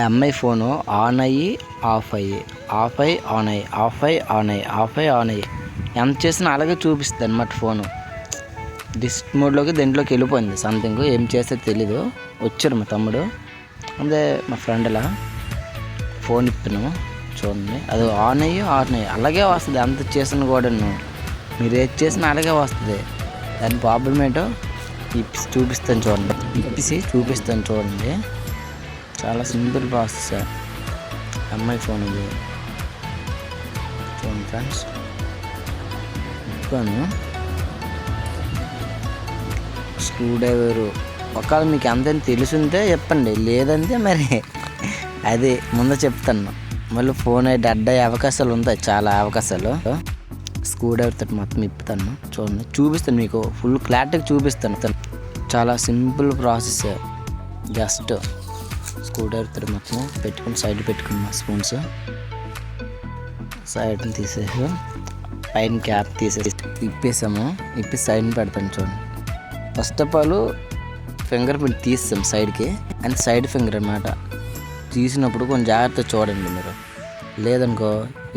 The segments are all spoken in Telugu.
అమ్మాయి ఫోను ఆన్ అయ్యి ఆఫ్ అయ్యి ఆఫ్ అయ్యి ఆన్ అయ్యి ఆఫ్ అయ్యి ఆన్ అయ్యి ఆఫ్ అయ్యి ఆన్ అయ్యి ఎంత చేసినా అలాగే చూపిస్తుంది అనమాట ఫోను. డిస్క్ మోడ్లోకి దేంట్లోకి వెళ్ళిపోయింది. సంథింగ్ ఏం చేస్తే తెలీదు. వచ్చాడు మా తమ్ముడు, అదే మా ఫ్రెండ్ ఇలా ఫోన్ ఇప్పినాము చూడండి. అది ఆన్ అయ్యి అలాగే వస్తుంది. అంత చేసిన కూడా మీరు ఏది చేసినా అలాగే వస్తుంది. దాని ప్రాబ్లం ఏంటో ఇప్పిసి చూపిస్తాను చూడండి. చాలా సింపుల్ ప్రాసెస్. అమ్మాయి ఫోన్ ఇది చూడండి ఫ్రెండ్స్. ఇప్పాను screw driver. ఒకవేళ మీకు ఎంతైనా తెలుసుంటే చెప్పండి, లేదంటే మరి అది ముందు చెప్తాను. మళ్ళీ ఫోన్ డెడ్ అయ్యే అవకాశాలు ఉంటాయి, చాలా అవకాశాలు. స్క్రూ డ్రైవర్తో మొత్తం ఇప్పుతాను చూడండి, చూపిస్తాను మీకు ఫుల్ క్లారిటీగా చూపిస్తాను. చాలా సింపుల్ ప్రాసెస్. జస్ట్ స్క్రూ డ్రైవర్తో మొత్తం పెట్టుకుని సైడ్ పెట్టుకున్నా, స్పూన్స్ సైడ్ని తీసేసి పైన క్యాప్ తీసేసి ఇప్పేసాము. సైడ్ని పెడతాను చూడండి. First of all finger print తీస్తాం సైడ్కి, అండ్ సైడ్ ఫింగర్ అన్నమాట. తీసినప్పుడు కొంచెం జాగ్రత్తగా చూడండి. మీరు లేదనుకో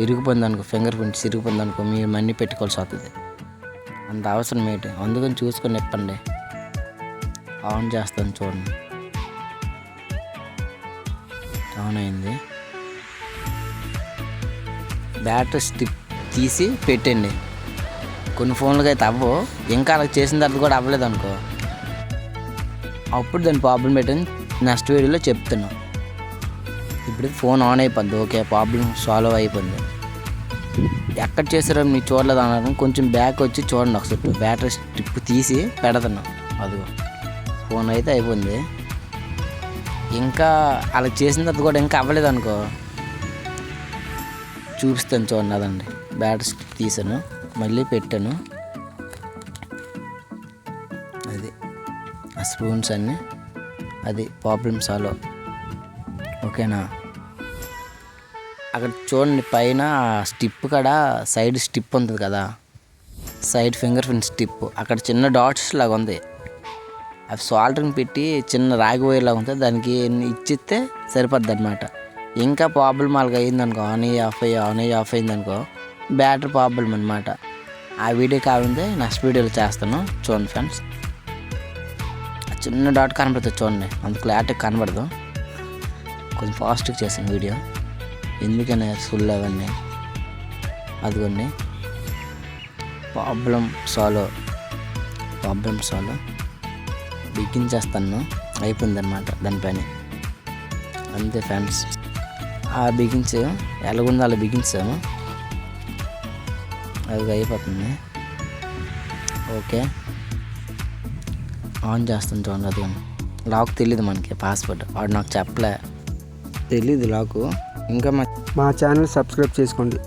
ఇరిగిపోయింది అనుకో, ఫింగర్ ప్రింట్స్ ఇరిగిపోయింది అనుకో, మీరు మనీ పెట్టుకోవాల్సి వస్తుంది. అంత అవసరం ఏంటి, అందుకని చూసుకొని ఇప్పండి. ఆన్ చేస్తాను చూడండి. ఆన్ అయింది. బ్యాటరీ స్టిప్ తీసి పెట్టండి. కొన్ని ఫోన్లకి అయితే అవ్వవు, ఇంకా అలా చేసిన తర్వాత కూడా అవ్వలేదు అనుకో, అప్పుడు దాని ప్రాబ్లం పెట్టని నెక్స్ట్ వీడియోలో చెప్తాను. ఇప్పుడు ఫోన్ ఆన్ అయిపోద్ది, ఓకే ప్రాబ్లం సాల్వ్ అయిపోయింది. ఎక్కడ చేసారో మీరు చూడలేదు అన్నారు, కొంచెం బ్యాక్ వచ్చి చూడండి ఒకసారి. బ్యాటరీ స్టిప్ తీసి పెడతాను, అదిగో ఫోన్ అయితే అయిపోయింది. ఇంకా అలా చేసిన తర్వాత కూడా ఇంకా అవ్వలేదు అనుకో, చూపిస్తాను చూడండి. అదండి బ్యాటరీ స్టిప్ తీసాను, మళ్ళీ పెట్టాను. అది ఆ స్పూన్స్ అన్నీ, అది ప్రాబ్లమ్ సాల్వ్. ఓకేనా? అక్కడ చూడండి పైన స్టిప్ కాడ సైడ్ స్టిప్ ఉంటుంది కదా, సైడ్ ఫింగర్ ప్రింట్ స్టిప్, అక్కడ చిన్న డాట్స్ లాగా ఉంది. అవి సాల్ట్ని పెట్టి చిన్న రాగి వైర్లాగా ఉంటుంది, దానికి ఇచ్చిస్తే సరిపోద్ది అనమాట. ఇంకా ప్రాబ్లం అలాగ అయిందనుకో, ఆన్ అయ్యి ఆఫ్ అయిందనుకో, బ్యాటరీ ప్రాబ్లం అనమాట. ఆ వీడియో కావాలంటే నెక్స్ట్ వీడియోలో చేస్తాను చూడండి ఫ్రెండ్స్. చిన్న డాట్ కనబడుతుంది చూడండి, అంత క్లారిటీ కనబడదు. కొంచెం ఫాస్ట్గా చేసాను వీడియో, ఎందుకనే ఫుల్ అవన్నీ. అదిగోండి ప్రాబ్లం సాల్వ్ బిగించేస్తాను, అయిపోయిందనమాట దానిపైన. అంతే ఫ్రెండ్స్. ఆ బిగించి ఎలాగుందో అలా బిగించాము, అది అయిపోతుంది. ఓకే ఆన్ చేస్తాను చూడండి. అది లాక్ తెలీదు మనకి, పాస్వర్డ్ వాడు నాకు చెప్పలే, తెలీదు లాకు. ఇంకా మా ఛానల్ సబ్స్క్రైబ్ చేసుకోండి.